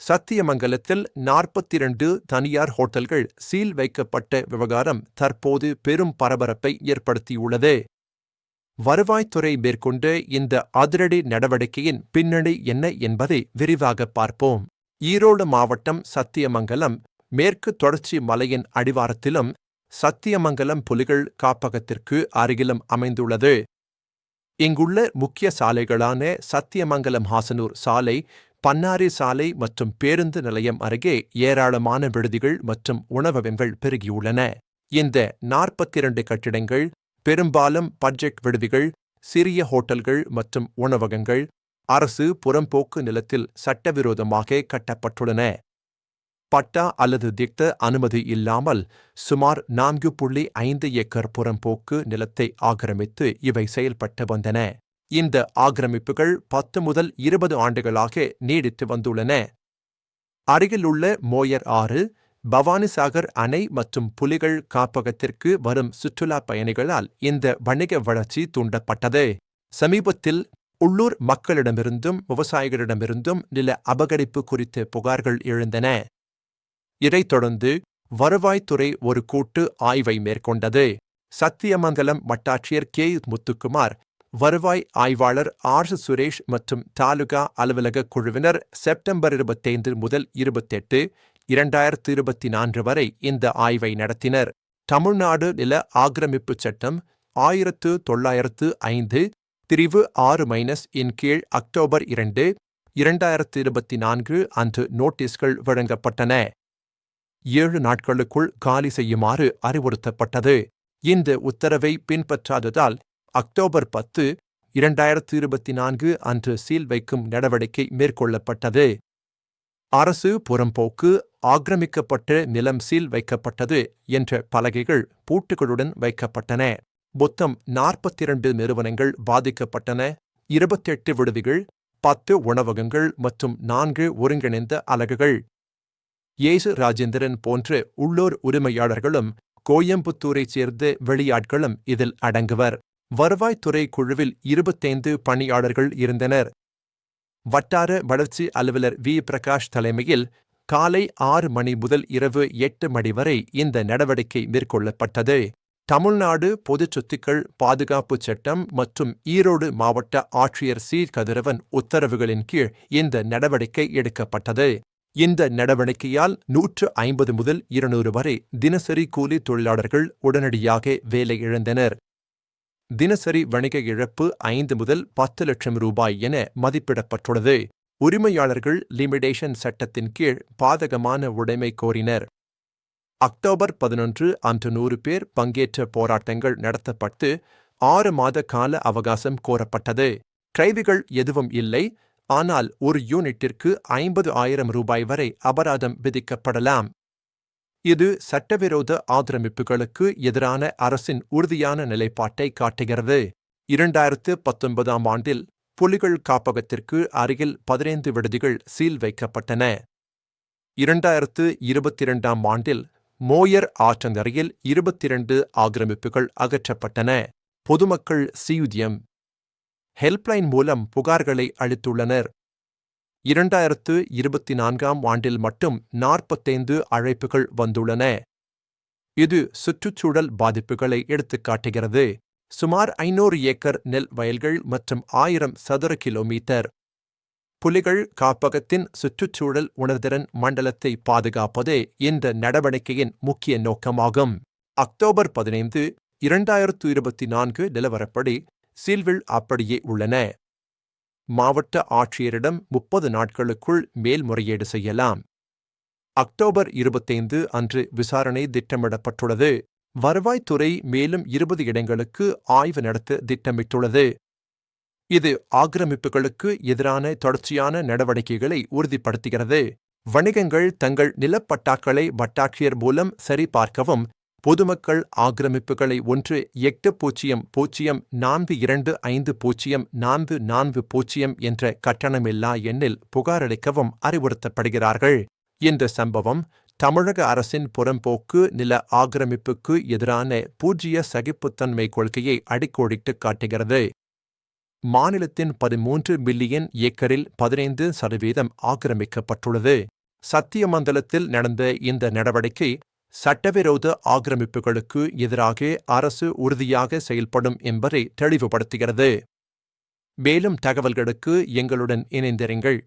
சத்தியமங்கலத்தில் 42 தனியார் ஹோட்டல்கள் சீல் வைக்கப்பட்ட விவகாரம் தற்போது பெரும் பரபரப்பை ஏற்படுத்தியுள்ளது. வருவாய்த்துறை மேற்கொண்ட இந்த அதிரடி நடவடிக்கையின் பின்னணி என்ன என்பதை விரிவாக பார்ப்போம். ஈரோடு மாவட்டம் சத்தியமங்கலம் மேற்கு தொடர்ச்சி மலையின் அடிவாரத்திலும் சத்தியமங்கலம் புலிகள் காப்பகத்திற்கு அருகிலும் அமைந்துள்ளது. இங்குள்ள முக்கிய சாலைகளான சத்தியமங்கலம் ஹாசனூர் சாலை, பன்னாரி சாலை மற்றும் பேருந்து நிலையம் அருகே ஏராளமான விடுதிகள் மற்றும் உணவகங்கள் பெருகியுள்ளன. இந்த 42 கட்டிடங்கள் பெரும்பாலும் பட்ஜெட் விடுதிகள், சிறிய ஹோட்டல்கள் மற்றும் உணவகங்கள் அரசு புறம்போக்கு நிலத்தில் சட்டவிரோதமாக கட்டப்பட்டுள்ளன. பட்டா அல்லது திட்ட அனுமதி இல்லாமல் சுமார் 4.5 ஏக்கர் புறம்போக்கு நிலத்தை ஆக்கிரமித்து இவை செயல்பட்டு வந்தன. இந்த ஆக்கிரமிப்புகள் 10 முதல் 20 ஆண்டுகளாக நீடித்து வந்துள்ளன. அருகிலுள்ள மோயர் ஆறு, பவானிசாகர் அணை மற்றும் புலிகள் காப்பகத்திற்கு வரும் சுற்றுலா பயணிகளால் இந்த வணிக வளர்ச்சி தூண்டப்பட்டது. சமீபத்தில் உள்ளூர் மக்களிடமிருந்தும் விவசாயிகளிடமிருந்தும் நில அபகரிப்பு குறித்த புகார்கள் எழுந்தன. இதைத் தொடர்ந்து வருவாய்த்துறை ஒரு கூட்டு ஆய்வை மேற்கொண்டது. சத்தியமங்கலம் வட்டாட்சியர் கே. முத்துக்குமார், வருவாய் ஆய்வாளர் ஆர். சுரேஷ் மற்றும் தாலுகா அலுவலக குழுவினர் செப்டம்பர் 25 முதல் 28, 2024 வரை இந்த ஆய்வை நடத்தினர். தமிழ்நாடு நில ஆக்கிரமிப்புச் சட்டம் 1905 பிரிவு 6- கீழ் அக்டோபர் 2, 2024 அன்று நோட்டீஸ்கள் வழங்கப்பட்டன. 7 நாட்களுக்குள் காலி செய்யுமாறு அறிவுறுத்தப்பட்டது. இந்த உத்தரவை பின்பற்றாததால் அக்டோபர் 10, 2024 அன்று சீல் வைக்கும் நடவடிக்கை மேற்கொள்ளப்பட்டது. அரசு புறம்போக்கு ஆக்கிரமிக்கப்பட்ட நிலம் சீல் வைக்கப்பட்டது என்ற பலகைகள் பூட்டுகளுடன் வைக்கப்பட்டன. மொத்தம் 42 நிறுவனங்கள் பாதிக்கப்பட்டன. 28 விடுதிகள், 10 உணவகங்கள் மற்றும் 4 ஒருங்கிணைந்த அலகுகள். ஏசு ராஜேந்திரன் போன்ற உள்ளூர் உரிமையாளர்களும் கோயம்புத்தூரைச் சேர்ந்த வெளியாட்களும் இதில் அடங்குவர். வருவாய்த்துறை குழுவில் 25 பணியாளர்கள் இருந்தனர். வட்டார வளர்ச்சி அலுவலர் வி. பிரகாஷ் தலைமையில் காலை 6 மணி முதல் இரவு 8 மணி வரை இந்த நடவடிக்கை மேற்கொள்ளப்பட்டது. தமிழ்நாடு பொதுச் சொத்துக்கள் பாதுகாப்புச் சட்டம் மற்றும் ஈரோடு மாவட்ட ஆட்சியர் சி. கதிரவன் உத்தரவுகளின் கீழ் இந்த நடவடிக்கை எடுக்கப்பட்டது. இந்த நடவடிக்கையால் 150 முதல் 200 வரை தினசரி கூலி தொழிலாளர்கள் உடனடியாக வேலை இழந்தனர். தினசரி வணிக இழப்பு 5 முதல் 10 லட்சம் ரூபாய் என மதிப்பிடப்பட்டுள்ளது. உரிமையாளர்கள் லிமிடேஷன் சட்டத்தின் கீழ் பாதகமான உடைமை கோரினர். அக்டோபர் 11 அன்று 100 பேர் பங்கேற்ற போராட்டங்கள் நடத்தப்பட்டு 6 மாத கால அவகாசம் கோரப்பட்டது. கைதிகள் எதுவும் இல்லை. ஆனால் ஒரு யூனிட்டிற்கு 50,000 ரூபாய் வரை அபராதம் விதிக்கப்படலாம். இது சட்டவிரோத ஆக்கிரமிப்புகளுக்கு எதிரான அரசின் உறுதியான நிலைப்பாட்டை காட்டுகிறது. 2019 ஆண்டில் புலிகள் காப்பகத்திற்கு அருகில் 15 விடுதிகள் சீல் வைக்கப்பட்டன. 2022 ஆண்டில் மோயர் ஆற்றங்கரையில் 22 ஆக்கிரமிப்புகள் அகற்றப்பட்டன. பொதுமக்கள் சியூதியம் ஹெல்ப்லைன் மூலம் புகார்களை அளித்துள்ளனர். 2024 ஆண்டில் மட்டும் 45 அழைப்புகள் வந்துள்ளன. இது சுற்றுச்சூழல் பாதிப்புகளை எடுத்துக்காட்டுகிறது. சுமார் 500 ஏக்கர் நெல் வயல்கள் மற்றும் 1000 சதுர கிலோமீட்டர். புலிகள் காப்பகத்தின் சுற்றுச்சூழல் உணர்திறன் மண்டலத்தை பாதுகாப்பதே இந்த நடவடிக்கையின் முக்கிய நோக்கமாகும். அக்டோபர் 15, 2024 நிலவரப்படி சீல்கள் அப்படியே உள்ளன. மாவட்ட ஆட்சியரிடம் 30 நாட்களுக்குள் மேல்முறையீடு செய்யலாம். அக்டோபர் 25 அன்று விசாரணை திட்டமிடப்பட்டுள்ளது. வருவாய்த்துறை மேலும் 20 இடங்களுக்கு ஆய்வு நடத்த திட்டமிட்டுள்ளது. இது ஆக்கிரமிப்புகளுக்கு எதிரான தொடர்ச்சியான நடவடிக்கைகளை உறுதிப்படுத்துகிறது. வணிகங்கள் தங்கள் நிலப்பட்டாக்களை வட்டாட்சியர் மூலம் சரிபார்க்கவும், பொதுமக்கள் ஆக்கிரமிப்புகளை 1-8042504440 என்ற கட்டணமில்லா எண்ணில் புகாரளிக்கவும் அறிவுறுத்தப்படுகிறார்கள். இந்த சம்பவம் தமிழக அரசின் புறம்போக்கு நில ஆக்கிரமிப்புக்கு எதிரான பூஜ்ய சகிப்புத்தன்மை கொள்கையை அடிக்கோடிட்டு காட்டுகிறது. மாநிலத்தின் 13 பில்லியன் ஏக்கரில் 15% ஆக்கிரமிக்கப்பட்டுள்ளது. சத்தியமங்கலத்தில் நடந்த இந்த நடவடிக்கை சட்டவிரோத ஆக்கிரமிப்புகளுக்கு எதிராக அரசு உறுதியாக செயல்படும் என்பதை தெளிவுபடுத்துகிறது. மேலும் தகவல்களுக்கு எங்களுடன் இணைந்திருங்கள்.